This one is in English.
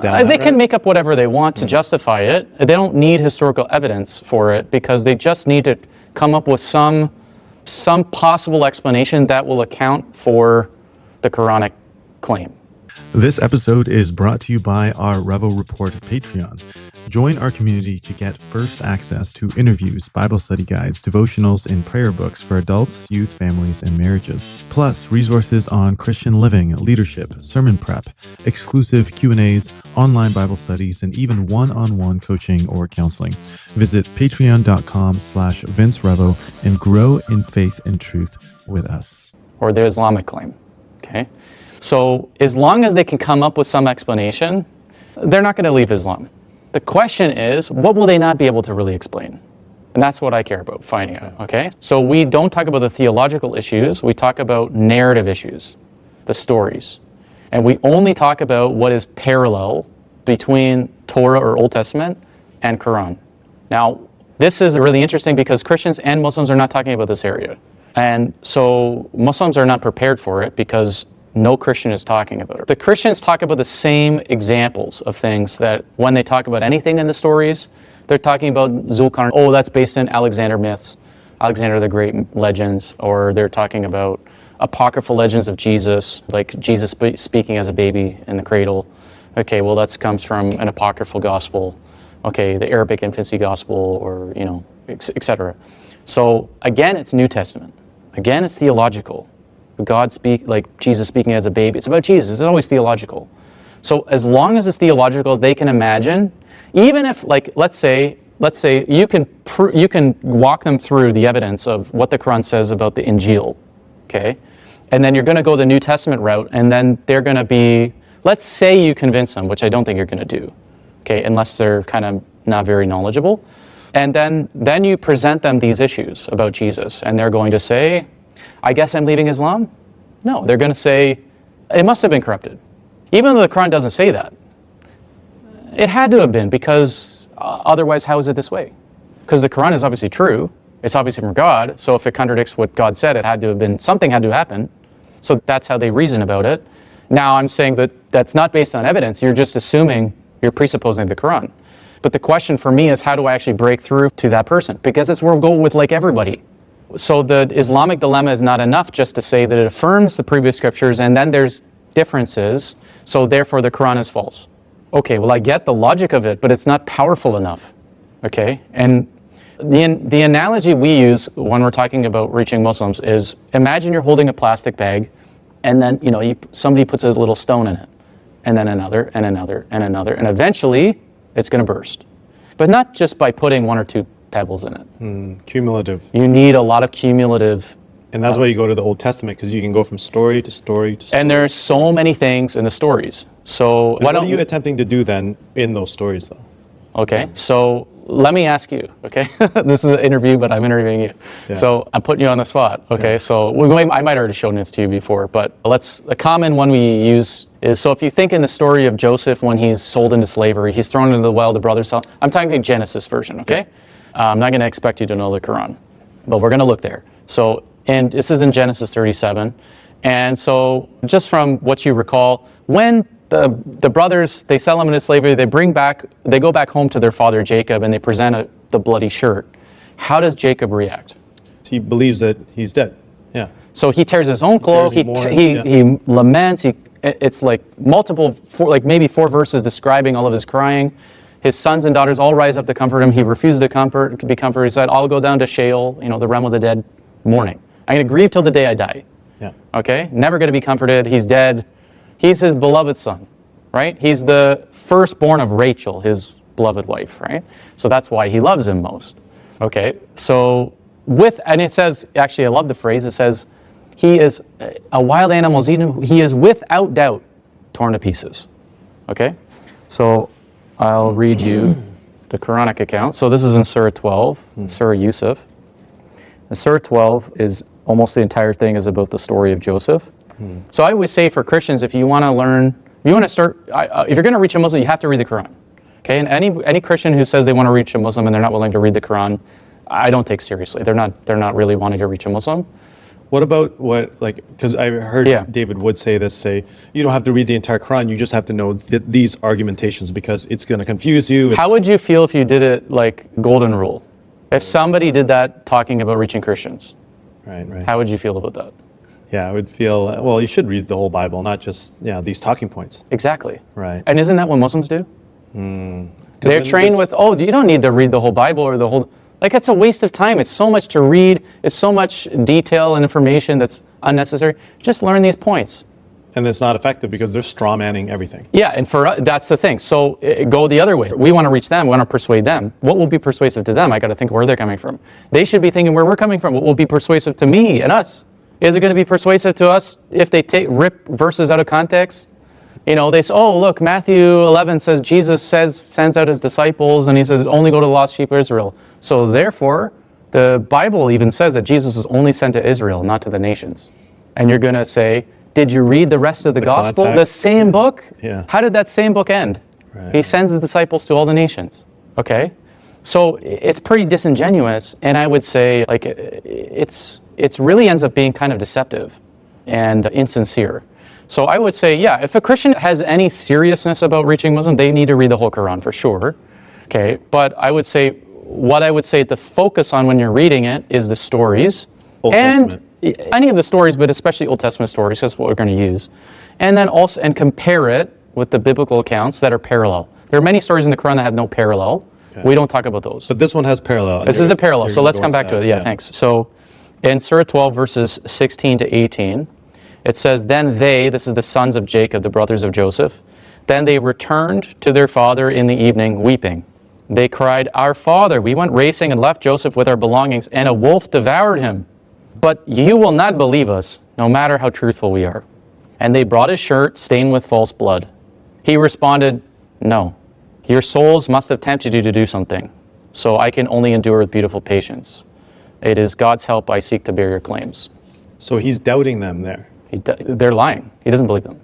down They can make up whatever they want to justify it. They don't need historical evidence for it because they just need to come up with some possible explanation that will account for the Quranic claim. This episode is brought to you by our Revo Report Patreon. Join our community to get first access to interviews, Bible study guides, devotionals, and prayer books for adults, youth, families, and marriages. Plus, resources on Christian living, leadership, sermon prep, exclusive Q&As, online Bible studies, and even one-on-one coaching or counseling. Visit patreon.com/VinceRevo and grow in faith and truth with us. Or the Islamic claim, okay? So as long as they can come up with some explanation, they're not going to leave Islam. The question is, what will they not be able to really explain? And that's what I care about finding out, okay? So we don't talk about the theological issues, we talk about narrative issues, the stories. And we only talk about what is parallel between Torah or Old Testament and Quran. Now, this is really interesting because Christians and Muslims are not talking about this area. And so Muslims are not prepared for it because no Christian is talking about it. The Christians talk about the same examples of things that when they talk about anything in the stories, they're talking about Zulkarnain. Oh, that's based in Alexander myths, Alexander the Great legends, or they're talking about apocryphal legends of Jesus, like Jesus speaking as a baby in the cradle. Okay, well, that comes from an apocryphal gospel. Okay, the Arabic infancy gospel, or, etc. So again, it's New Testament. Again, it's theological. like Jesus speaking as a baby. It's about Jesus. It's always theological. So as long as it's theological, they can imagine, even if, like, let's say you can walk them through the evidence of what the Quran says about the Injil, okay? And then you're going to go the New Testament route, and then they're going to be, let's say you convince them, which I don't think you're going to do, okay, unless they're kind of not very knowledgeable. And then you present them these issues about Jesus, and they're going to say, I guess I'm leaving Islam? No, they're going to say, it must have been corrupted. Even though the Quran doesn't say that. It had to have been, because otherwise how is it this way? Because the Quran is obviously true. It's obviously from God, so if it contradicts what God said, it had to have been, something had to happen. So that's how they reason about it. Now I'm saying that that's not based on evidence. You're just assuming, you're presupposing the Quran. But the question for me is, how do I actually break through to that person? Because that's where we'll go with, like, everybody. So the Islamic dilemma is not enough just to say that it affirms the previous scriptures and then there's differences, so therefore the Quran is false. Okay, well, I get the logic of it, but it's not powerful enough. Okay? And the analogy we use when we're talking about reaching Muslims is, imagine you're holding a plastic bag and then, somebody puts a little stone in it, and then another, and another, and another, and eventually it's going to burst. But not just by putting one or two pebbles in it. Cumulative. You need a lot of cumulative. And that's why you go to the Old Testament, because you can go from story to story to story. And there's so many things in the stories. So what are you attempting to do then in those stories, though? Okay, so let me ask you, okay? This is an interview, but I'm interviewing you. Yeah. So I'm putting you on the spot, okay? Yeah. So I might have already shown this to you before, but a common one we use is, so if you think in the story of Joseph when he's sold into slavery, he's thrown into the well, the brothers sell. I'm talking the Genesis version, okay? Yeah. I'm not going to expect you to know the Quran, but we're going to look there. So, and this is in Genesis 37. And so just from what you recall, when the brothers, they sell him into slavery, they go back home to their father Jacob, and they present the bloody shirt. How does Jacob react? He believes that he's dead. Yeah. So he tears his own clothes, he laments, it's like maybe 4 verses describing all of his crying. His sons and daughters all rise up to comfort him. He refused to be comforted. He said, I'll go down to Sheol, the realm of the dead, mourning. I'm going to grieve till the day I die. Yeah. Okay? Never going to be comforted. He's dead. He's his beloved son, right? He's the firstborn of Rachel, his beloved wife, right? So that's why he loves him most. Okay? So and it says, actually, I love the phrase. It says, he is a wild animal. He is without doubt torn to pieces. Okay? So I'll read you the Quranic account. So this is in Surah 12, Surah Yusuf. And Surah 12 is almost the entire thing is about the story of Joseph. So I always say for Christians, if you want to learn, if you're going to reach a Muslim, you have to read the Quran. Okay, and any Christian who says they want to reach a Muslim and they're not willing to read the Quran, I don't take seriously. They're not really wanting to reach a Muslim. What about because I heard Yeah. David Wood say, you don't have to read the entire Quran, you just have to know these argumentations because it's going to confuse you. How would you feel if you did it like golden rule? If somebody did that talking about reaching Christians, Right. how would you feel about that? Yeah, I would feel, well, you should read the whole Bible, not just these talking points. Exactly. Right. And isn't that what Muslims do? They're then trained with, you don't need to read the whole Bible or the whole, like it's a waste of time. It's so much to read. It's so much detail and information that's unnecessary. Just learn these points. And it's not effective because they're straw manning everything. Yeah, and for us, that's the thing. So go the other way. We want to reach them. We want to persuade them. What will be persuasive to them? I got to think where they're coming from. They should be thinking where we're coming from. What will be persuasive to me and us? Is it going to be persuasive to us if they rip verses out of context? They say, look, Matthew 11 says Jesus sends out his disciples, and he says, only go to the lost sheep of Israel. So therefore, the Bible even says that Jesus was only sent to Israel, not to the nations. And you're going to say, did you read the rest of the gospel? Context. The same book? Yeah. How did that same book end? Right. He sends his disciples to all the nations. Okay? So it's pretty disingenuous, and I would say it's really ends up being kind of deceptive and insincere. So I would say, if a Christian has any seriousness about reaching Muslims, they need to read the whole Quran for sure. Okay, but I would say to focus on when you're reading it is the stories. Old Testament. Any of the stories, but especially Old Testament stories, that's what we're going to use. And then also, and compare it with the biblical accounts that are parallel. There are many stories in the Quran that have no parallel. Okay. We don't talk about those. But this one has parallel. This is a parallel, so let's come back to it. Yeah, thanks. So in Surah 12, verses 16 to 18, it says, then this is the sons of Jacob, the brothers of Joseph, then they returned to their father in the evening, weeping. They cried, our father, we went racing and left Joseph with our belongings, and a wolf devoured him. But you will not believe us, no matter how truthful we are. And they brought his shirt stained with false blood. He responded, no, your souls must have tempted you to do something, so I can only endure with beautiful patience. It is God's help I seek to bear your claims. So he's doubting them there. They're lying. He doesn't believe them.